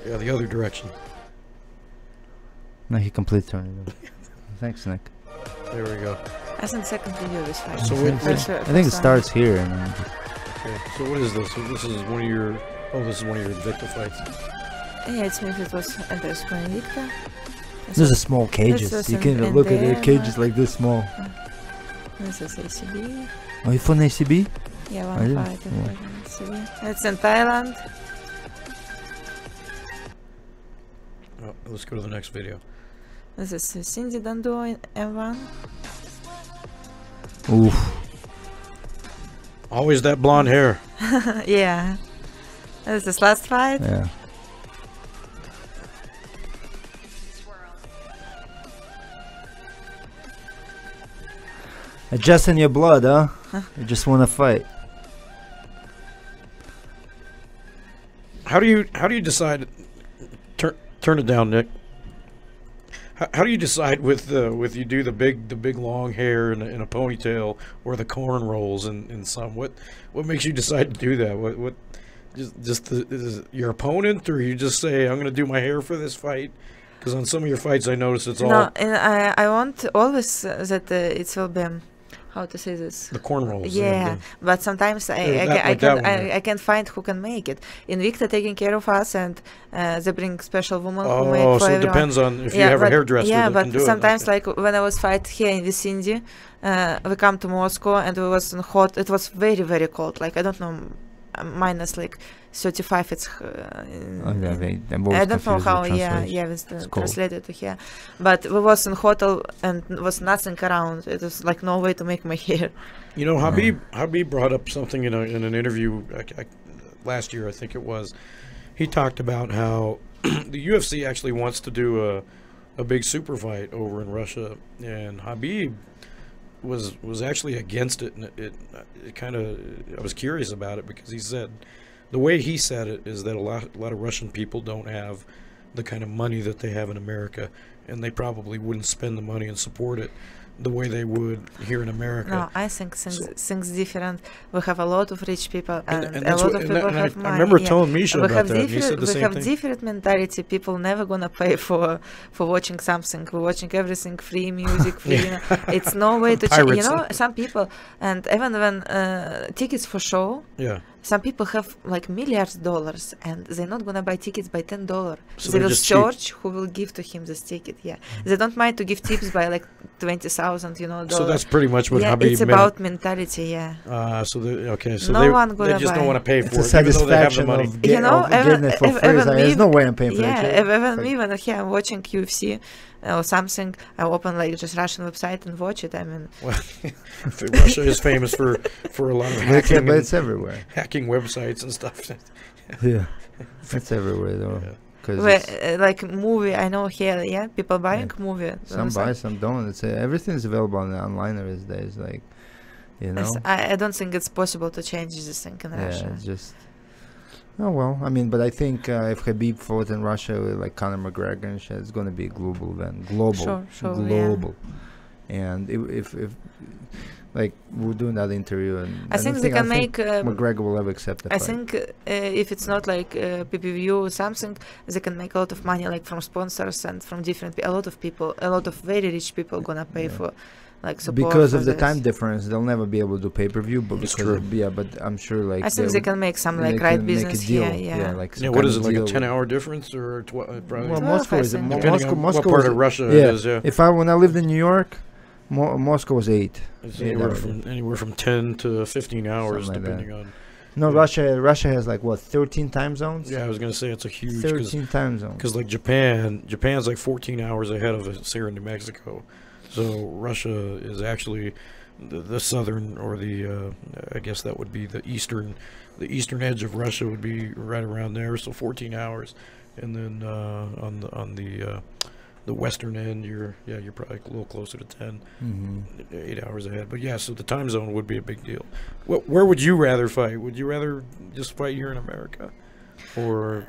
Yeah, the other direction. No, he completely turned it off. Thanks, Nick. There we go. I think second video this fight. So I think it starts here. And then okay. So what is this? So this is one of your. Oh, this is one of your Invicta fights. Yeah, it's me. It was Andres for Invicta. these are small cages. You can look at the cages like this small. This is ACB. Oh, you from ACB? Yeah, one fight in ACB. It's in Thailand. Oh, let's go to the next video. This is Cindy Dando in M1. Oof. Always that blonde hair. Yeah. This is last fight. Yeah. Adjusting your blood, huh? You just want to fight. How do you decide? Turn it down, Nick. How do you decide with you do the big long hair and a ponytail or the corn rolls and some? What makes you decide to do that? What just is your opponent, or you just say I'm going to do my hair for this fight? Because on some of your fights I notice it's all. No, and I want always that it will be. How to say this? The corn rolls. Yeah, but sometimes I can find who can make it. Invicta taking care of us, and they bring special woman who make for so it everyone. depends on if you have a hairdresser. Yeah, that but can do sometimes it. Okay. like when I was fight here in Vicinity, we come to Moscow and it was hot. It was very, very cold. Like I don't know, minus like 35. It's I don't know how. It's translated to here. But we was in hotel and was nothing around. It was like no way to make my hair. You know, Habib brought up something in an interview last year, I think it was. He talked about how the UFC actually wants to do a big super fight over in Russia, and Habib was actually against it, and it kind of, I was curious about it because he said, the way he said it is that a lot of Russian people don't have the kind of money that they have in America, and they probably wouldn't spend the money and support it the way they would here in America. No, I think things different. We have a lot of rich people, and a that's lot of people have money. I remember telling Misha we about have that. And he said the same we have thing. different mentality. People never gonna pay for watching something. We're watching everything free, music free. You know? It's no way to change. You know, some people, and even when tickets for show. Yeah. Some people have like milliards of dollars, and they're not gonna buy tickets by $10. So they will just charge who will give to him this ticket. Yeah, they don't mind to give tips by like 20,000, you know. So that's pretty much what Habib it's meant. about mentality. Yeah. So no one they just don't want to pay It's for a it, even though they have the satisfaction money. of, You know, getting it for free. There's no way I'm paying for yeah, it. even me when here I'm watching UFC or something, I open like just Russian website and watch it. I mean, well, Russia is famous for a lot of hacking, but it's everywhere. Hacking websites and stuff. Yeah, it's everywhere though. Yeah. Like movie, I know here, yeah, people buying movie. Some buy, some don't. It's everything is available online these days. Like, you know. I don't think it's possible to change this thing in Russia. Yeah, it's just. Oh well, I mean, but I think if Khabib fought in Russia with like Conor McGregor and shit, it's gonna be a global event. Global. Sure, global. And if like we're doing that interview, and I think they can make. McGregor will ever accept that. I think if it's not like PPV or something, they can make a lot of money, like from sponsors and from different. A lot of people, a lot of very rich people, gonna pay for. Like because of the time difference, they'll never be able to do pay-per-view. But but I'm sure like I think they can make some like right business here. Yeah, like what is it, like a 10-hour difference or probably? Well, Moscow is Moscow. What part of Russia it is? Yeah. When I lived in New York, Moscow was 8. It's anywhere from 10 to 15 hours, depending on. No, Russia has like what, 13 time zones? Yeah, I was gonna say it's a huge 13 time zones. Because like Japan's like 14 hours ahead of us here in New Mexico. So Russia is actually the southern, or the I guess that would be the eastern edge of Russia would be right around there. So 14 hours, and then on the western end, you're probably a little closer to 10, 8 hours ahead. But yeah, so the time zone would be a big deal. Where would you rather fight? Would you rather just fight here in America? Or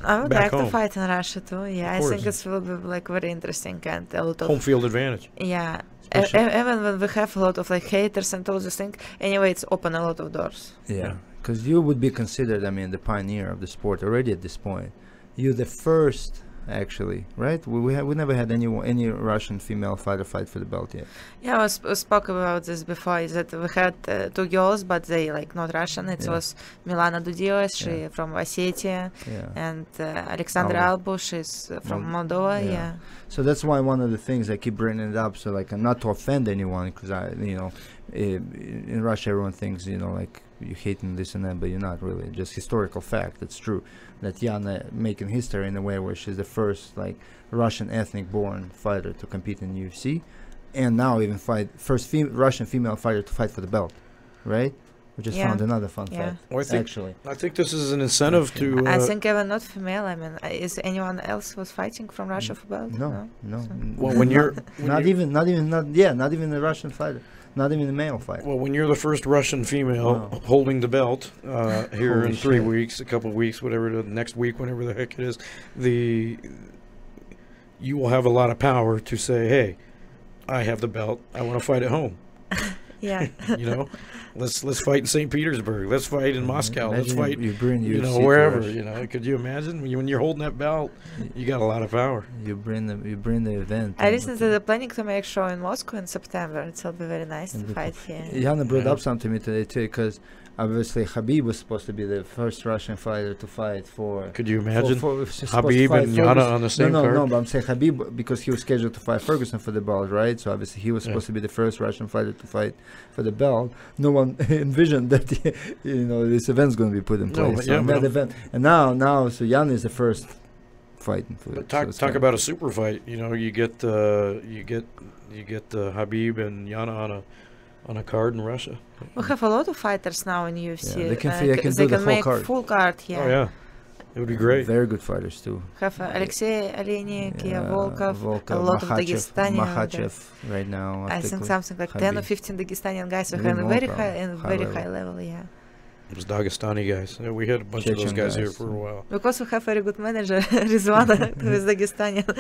I would like to fight in Russia too. Yeah, I think it will be like very interesting and a lot of home field advantage. Yeah, even when we have a lot of like haters and all this thing, anyway, it's open a lot of doors. Yeah, because you would be considered, I mean, the pioneer of the sport already at this point. You're the first, actually, right? We never had any Russian female fighter fight for the belt yet. Yeah, we spoke about this before. Is that we had 2 girls, but they like not Russian. It was Milana Dudieva, she from Ossetia, and Alexandra Albush is from Moldova. Yeah. So that's why one of the things I keep bringing it up, so like not to offend anyone, because in Russia everyone thinks like you're hating this and that, but you're not really. Just historical fact. It's true that Yana making history in a way where she's the first like Russian ethnic-born fighter to compete in UFC, and now even first Russian female fighter to fight for the belt, right? We just found another fun fact. Well, I think this is an incentive to. I think even not female. I mean, is anyone else was fighting from Russia for belt? No. So. Well, when you're not even the Russian fighter. Not even the male fighter. Well, when you're the first Russian female holding the belt here in 3 weeks, a couple of weeks, whatever, next week, whenever the heck it is, you will have a lot of power to say, hey, I have the belt. I want to fight at home. Yeah. Let's fight in St. Petersburg. Let's fight in Moscow. Let's fight, wherever. Could you imagine when you're holding that belt? You got a lot of power. You bring the event. I recently they're planning to make show in Moscow in September. It will be very nice to fight here. Yana brought up something to me today too, because obviously Khabib was supposed to be the first Russian fighter to fight for. Could you imagine Khabib and Yana on the same card? No, but I'm saying Khabib because he was scheduled to fight Ferguson for the belt, right? So obviously he was supposed to be the first Russian fighter to fight for the belt. No one envisioned that this event's going to be put in place. Event, and now so Yana is the first fighting for. But talk about a super fight. You get Khabib and Yana on a card in Russia. We have a lot of fighters now in UFC. Yeah, they can make full card. Yeah. Oh yeah, it would be great. Very good fighters too. Have Alexei Oleinik, Volkov, a lot of Dagestani. Makhachev right now. I think something like 10 or 15 Dagestani guys who have a very high level. Yeah. It was Dagestani guys. We had a bunch of those guys here for a while. Because we have a very good manager, Rizwana, who is Dagestanian.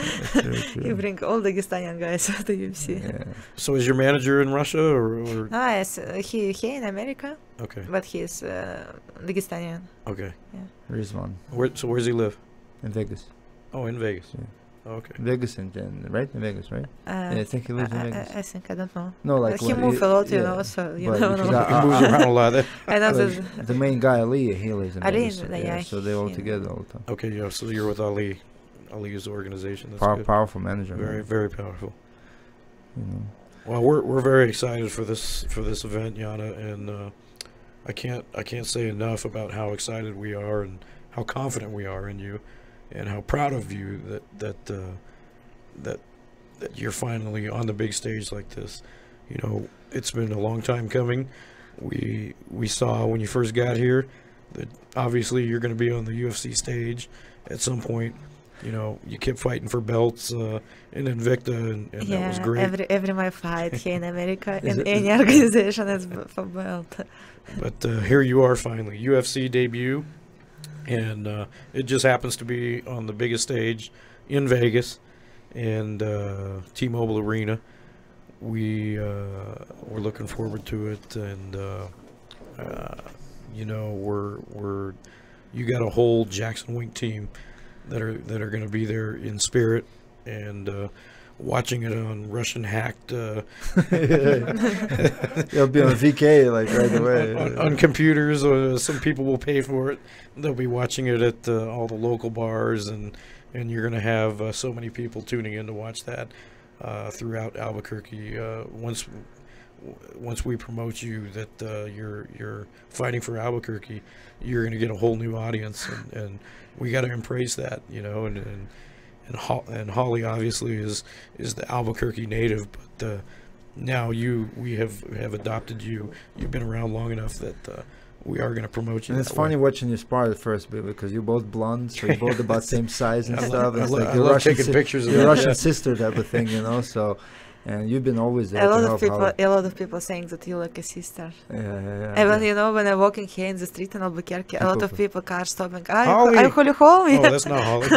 He brings all Dagestanian guys to UFC. Yeah. So is your manager in Russia or? Yes, he in America. Okay. But he's Dagestanian. Okay. Yeah. Rizwan. So where does he live? In Vegas. Oh, in Vegas. Yeah. Okay. Vegas right? In Vegas, right? I think he lives in Vegas. I think, I don't know. No, like he moves a lot, so you don't know. He moves around a lot. I know that the main guy, Ali, he lives in Vegas. Yeah, so they're all together all the time. Okay, yeah. So you're with Ali. Ali's organization. That's powerful manager. Very, very powerful. Well, we're very excited for this event, Yana, and I can't say enough about how excited we are and how confident we are in you. And how proud of you that you're finally on the big stage like this. It's been a long time coming. We saw when you first got here that obviously you're going to be on the UFC stage at some point. You kept fighting for belts in Invicta, and that was great. Every my fight here in America in any organization is for belt. But here you are finally, UFC debut. And it just happens to be on the biggest stage in Vegas and T-Mobile Arena. we're looking forward to it, and you know, you got a whole Jackson Wink team that are going to be there in spirit, and watching it on Russian hacked. It'll be on VK like right away on computers. Some people will pay for it. They'll be watching it at all the local bars, and you're going to have so many people tuning in to watch that throughout Albuquerque. Once we promote you that you're fighting for Albuquerque, you're going to get a whole new audience, and we got to embrace that, you know. And Holly obviously is the Albuquerque native, but now we have adopted you. You've been around long enough that we are going to promote you. And it's funny watching you spar the first bit, because you're both blonde, so you're both about same size and stuff. It's like your Russian taking pictures of your Russian sister type of thing, you know. So, and you've been always there. A lot of people saying that you look a sister. Yeah. Even you know, when I'm walking here in the street in Albuquerque, a lot of people cars stopping. Holly. I'm Holly Holm. Oh, that's not Holly.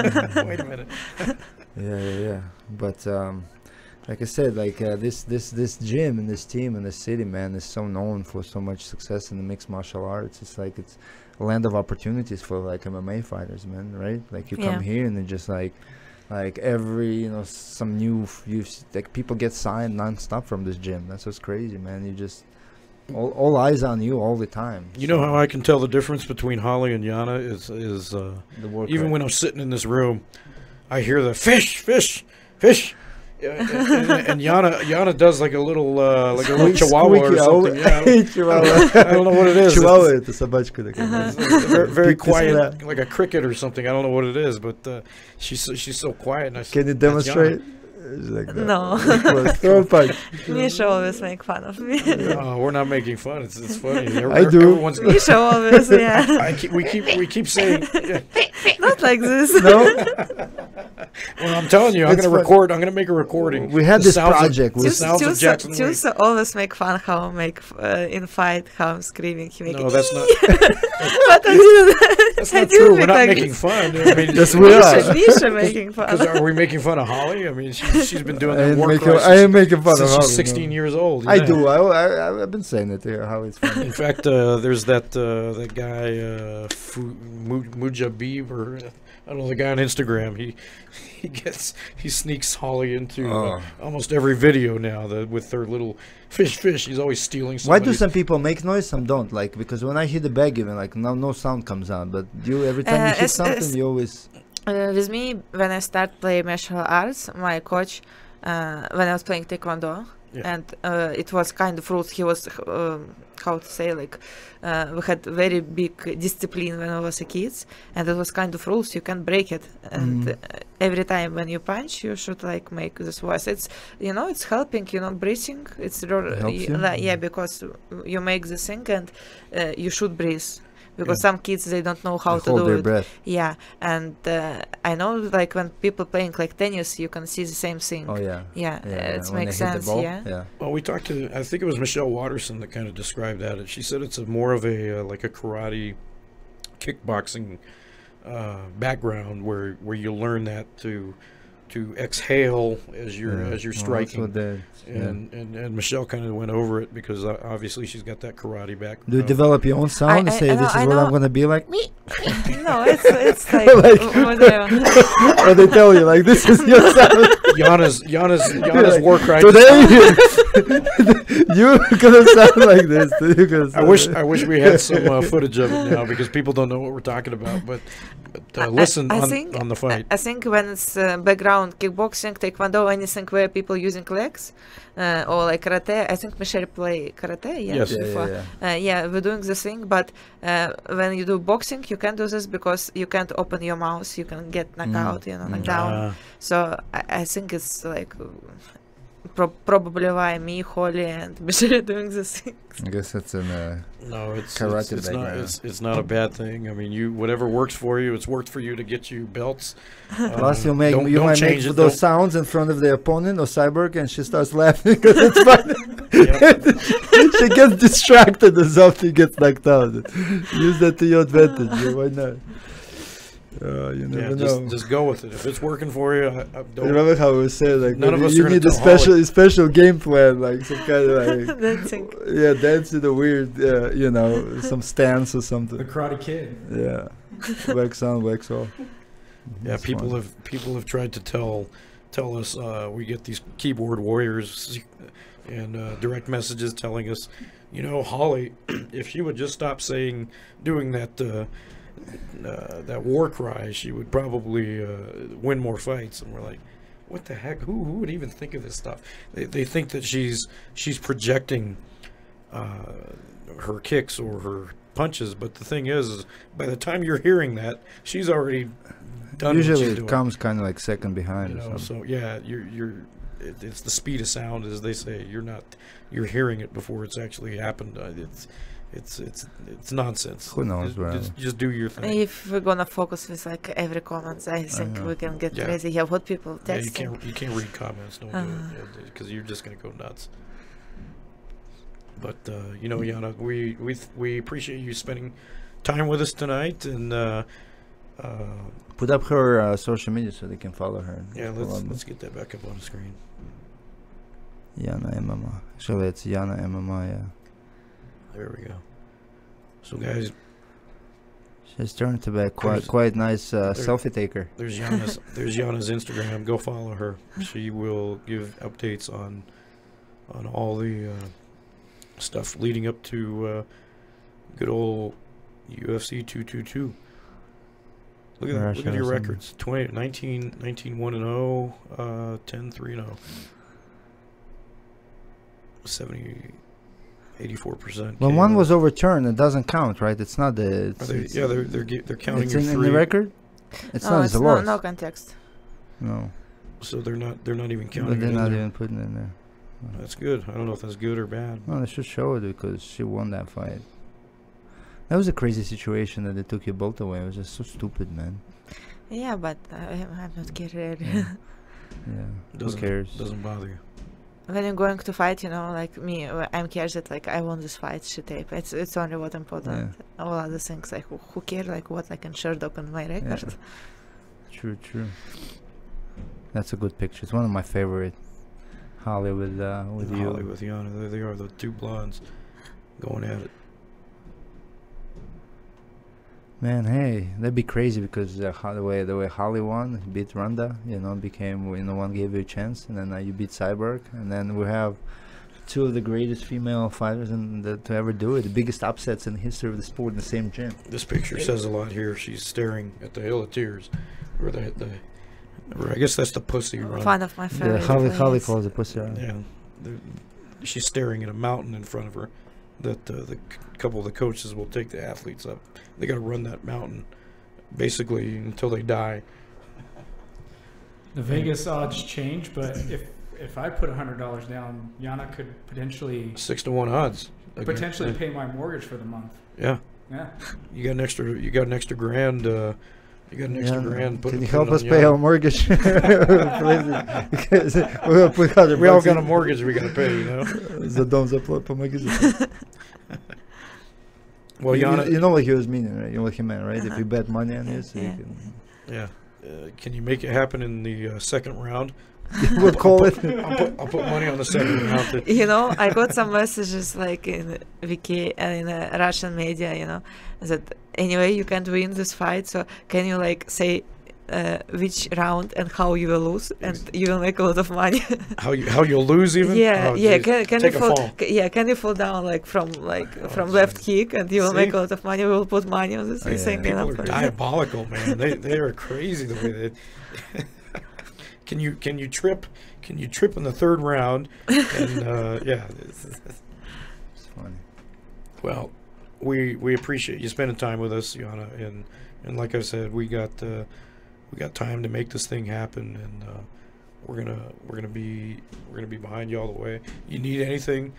Wait a minute. Yeah. But like I said, like this gym and this team and this city, man, is so known for so much success in the mixed martial arts. It's like it's a land of opportunities for like MMA fighters, man. Right? Like you come here and it's just like every, you know, some new like people get signed nonstop from this gym. That's what's crazy, man. You just all eyes on you all the time. You know how I can tell the difference between Holly and Yana is the work even rate. when I'm sitting in this room, I hear the fish. And Yana does like a little chihuahua or something. Yeah, Chihuahua. I don't know what it is. Chihuahua, это собачка такая. Very quiet, like a cricket or something. I don't know what it is, but she's so quiet. And Can you demonstrate? Like that. No. Throw a punch. Misha always make fun of me. No, we're not making fun. It's funny. I do. Misha always, yeah. We keep saying. Yeah. Not like this. No. Well, I'm telling you, I'm going to record. I'm going to make a recording. We had this project. The sounds of Jackson Wink. Tusa always make fun how I make in fight, how I'm screaming. He make No, that's not. But I didn't. That's not true. We're not making fun. I mean, yes, we are. Misha making fun. Are we making fun of Holly? I mean, she's been doing that war I am making fun of Holly. She's 16 years old. I do. I've been saying it to her, how it's funny. In fact, there's that guy Mujabib, or I don't know, the guy on Instagram. He sneaks Holly into almost every video now. With her little fish. He's always stealing. Why do some people make noise, some don't? Like, because when I hit the bag, even like no sound comes out. But you, every time you hit something, you always. With me, when I start playing martial arts, my coach, when I was playing taekwondo, and it was kind of rules. He was, how to say, like, we had very big discipline when I was a kid, and it was kind of rules. You can't break it, and every time when you punch, you should like make this voice. It's, you know, it's helping. You know, breathing. It's because you make this thing, and you should breathe. Because some kids, they don't know how to do their it. Breath. Yeah, and I know, like, when people playing like tennis, you can see the same thing. Oh yeah. It makes sense. Yeah. Well, we talked to, I think it was Michelle Watterson that kind of described that. She said it's more of a like a karate, kickboxing background where you learn that to exhale as you're striking. And Michelle kind of went over it because obviously she's got that karate background. Do you develop your own sound and say this is what I'm gonna be like? Me. No, it's like whatever. Or they tell you like this is your sound. Yana's work right today. You're gonna sound like this. I wish we had some footage of it now, because people don't know what we're talking about. But listen on the fight. I think when it's background kickboxing, taekwondo, anything where people using legs, or like karate. I think Michelle play karate. Yes. Before. We're doing this thing, but when you do boxing, you can't do this because you can't open your mouth. You can get knocked out, knocked down. So I think it's like probably why me, Holly, and Michelle doing this thing. I guess it's in karate. It's not a bad thing. I mean, whatever works for you, it's worked for you to get you belts. Plus, you might make those sounds in front of the opponent or Cyborg, and she starts laughing because it's funny. She gets distracted or something, gets knocked out. Use that to your advantage. Why not? You never know. Just go with it. If it's working for you, don't. Remember how it was said, like, None of us you are need gonna a tell special game plan, like some kind of like Dancing. yeah, dancing a weird, you know, some stance or The something. Karate Kid. Yeah, wax on, wax off. Yeah, That's people fun. have tried to tell us we get these keyboard warriors and direct messages telling us, you know, Holly, if she would just stop doing that that war cry, she would probably win more fights. And we're like, what the heck? Who would even think of this stuff? They think that she's projecting her kicks or her punches, but the thing is by the time you're hearing that, she's already done. Usually what she's it doing. Comes kind of like second behind. You or know, something. so yeah, it's the speed of sound, as they say. You're hearing it before it's actually happened. It's nonsense. Who knows, just do your thing. If we're gonna focus with like every comments, I think we can get crazy. Yeah, what people Yeah, texting. you can't read comments. Don't do it because you're just gonna go nuts. But you know, Yana, we appreciate you spending time with us tonight, and put up her social media so they can follow her. yeah, let's get that back up on the screen. Yana MMA. Actually, it's Yana MMA. Yeah. There we go. So guys, She's turned to be quite nice selfie taker. there's Yana's Instagram. Go follow her. She will give updates on all the stuff leading up to good old UFC 222. Look at your records. 19 1-0, 10-3-0. 84%. When one was overturned, it doesn't count, right? It's not the. They're counting It's your in three. the record. It's not as a loss. No context. No. So they're not even But counting. they're it in not there. even putting it in there. That's good. I don't know if that's good or bad. No, they should show it because she won that fight. That was a crazy situation that they took your belt away. It was just so stupid, man. Yeah, but I'm not cared. Yeah. Who cares? Doesn't bother you. When you're going to fight, you know, like me, I'm cared that like I won this fight, she tape. It's only what important. All other things, like who cares, like what I can share up on my record. Yeah. True. That's a good picture. It's one of my favorite. Holly with you. Holly with Yana. There they are, the two blondes going at it. Man, hey, that'd be crazy because the way Holly won, beat Ronda, you know, became, you know, one gave you a chance, and then you beat Cyborg, and then we have two of the greatest female fighters to ever do it, the biggest upsets in the history of the sport in the same gym. This picture says a lot here. She's staring at the Hill of Tears, or or I guess that's the pussy run. One of my favorite. Yeah, Holly calls it pussy run. Yeah, she's staring at a mountain in front of her. That the couple of the coaches will take the athletes up. They got to run that mountain, basically until they die. The Vegas odds change, but if I put $100 down, Yana could potentially 6-1 odds. Potentially pay my mortgage for the month. Yeah. Yeah. You got an extra grand. You got an extra grand. Can you help us pay our mortgage? We all got a mortgage we got to pay, you know. Well, Yana, you know what he was meaning, right? You know what he meant, right? If you bet money on this, you can. Yeah. Can you make it happen in the second round? We'll call it. I'll put money on the second round. You know, I got some messages like in VK and in Russian media, you know, that anyway you can't win this fight, so can you like say which round and how you will lose, and you will make a lot of money. how you'll lose even? Yeah, oh, yeah. Can you fall? fall? Can you fall down like from left kick, and you will make a lot of money. We'll put money on this. People are diabolical, man. They are crazy the way they. Can you trip? Can you trip in the third round? And yeah, it's funny. Well, we appreciate you spending time with us, Yana, and like I said, we got time to make this thing happen, and we're gonna be behind you all the way. You need anything?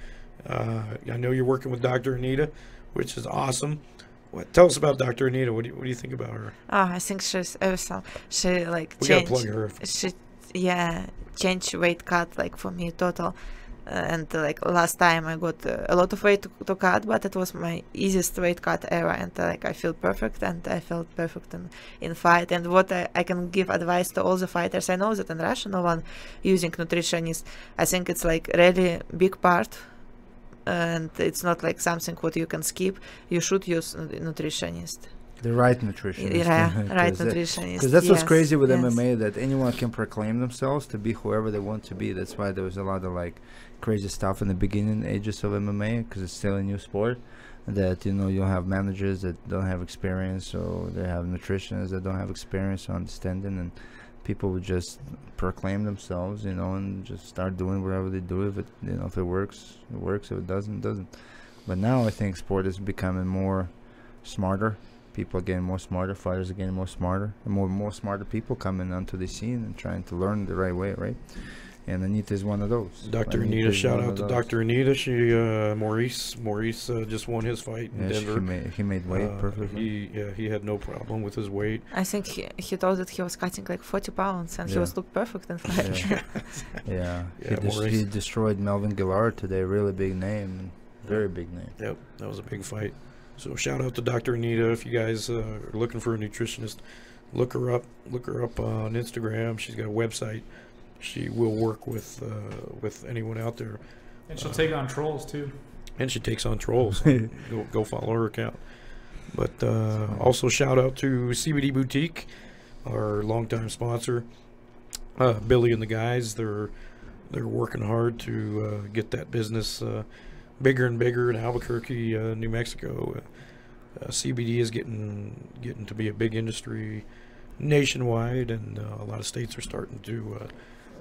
I know you're working with Dr. Anita, which is awesome. Tell us about Dr. Anita. What do you think about her? Oh, I think she's awesome. She like we gotta plug her. She changed weight cut like for me total. and like last time I got a lot of weight to cut, but it was my easiest weight cut ever, and like I feel perfect, and I felt perfect in fight. And what I can give advice to all the fighters, I know that in Russia no one using nutritionist. I think it's like really big part, and it's not like something what you can skip. You should use nutritionist. The right nutritionist. Yeah, right nutritionist. Because that's what's crazy with yes. MMA, that anyone can proclaim themselves to be whoever they want to be. That's why there was a lot of like crazy stuff in the beginning ages of MMA, because it's still a new sport. That, you know, you'll have managers that don't have experience, or they have nutritionists that don't have experience or understanding, and people would just proclaim themselves, you know, and just start doing whatever they do. If it, you know, if it works, it works. If it doesn't, it doesn't. But now I think sport is becoming more smarter. People are getting more smarter, fighters are getting more smarter, and more smarter people coming onto the scene and trying to learn the right way, right? And Anita is one of those. Dr. Anita, shout out to Dr. Anita. She, Maurice just won his fight in Denver. He made weight perfectly. He had no problem with his weight. I think he told that he was cutting like 40 pounds, and he was looked perfect in fight. He destroyed Melvin Gillard today, really big name, very big name. Yep, that was a big fight. So shout out to Dr. Anita. If you guys are looking for a nutritionist, look her up on Instagram. She's got a website. She will work with anyone out there. And she'll take on trolls too. And she takes on trolls. Go follow her account. But also shout out to CBD Boutique, our longtime sponsor. Billy and the guys, they're working hard to get that business bigger and bigger in Albuquerque, New Mexico. CBD is getting to be a big industry nationwide, and a lot of states are starting to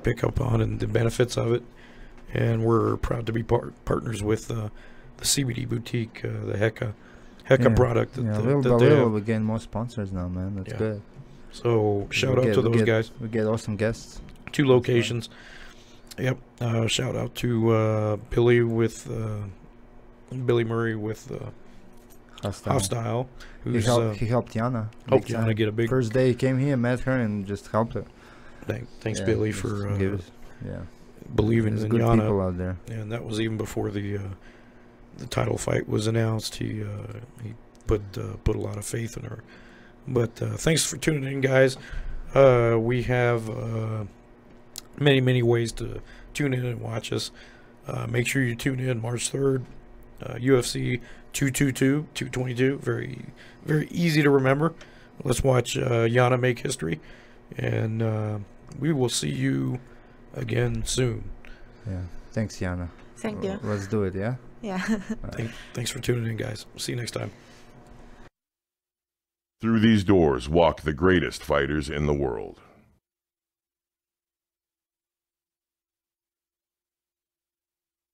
pick up on and the benefits of it. And we're proud to be partners with the CBD Boutique, the Hecka product. We're getting more sponsors now, man. That's good. So shout out to those guys. We get awesome guests. 2 locations. Yep. Shout out to Billy Murray with Hostile. He helped Yana. Helped Yana get a big. First day he came here, met her, and just helped her. Thanks, Billy, for believing in good Yana. People out there. And that was even before the title fight was announced. He put a lot of faith in her. But thanks for tuning in, guys. We have many ways to tune in and watch us. Make sure you tune in March 3rd, UFC 222. Very, very easy to remember. Let's watch Yana make history, and we will see you again soon. Yeah. Thanks, Yana. Thank you. Let's do it, yeah? Yeah. Thanks for tuning in, guys. See you next time. Through these doors walk the greatest fighters in the world.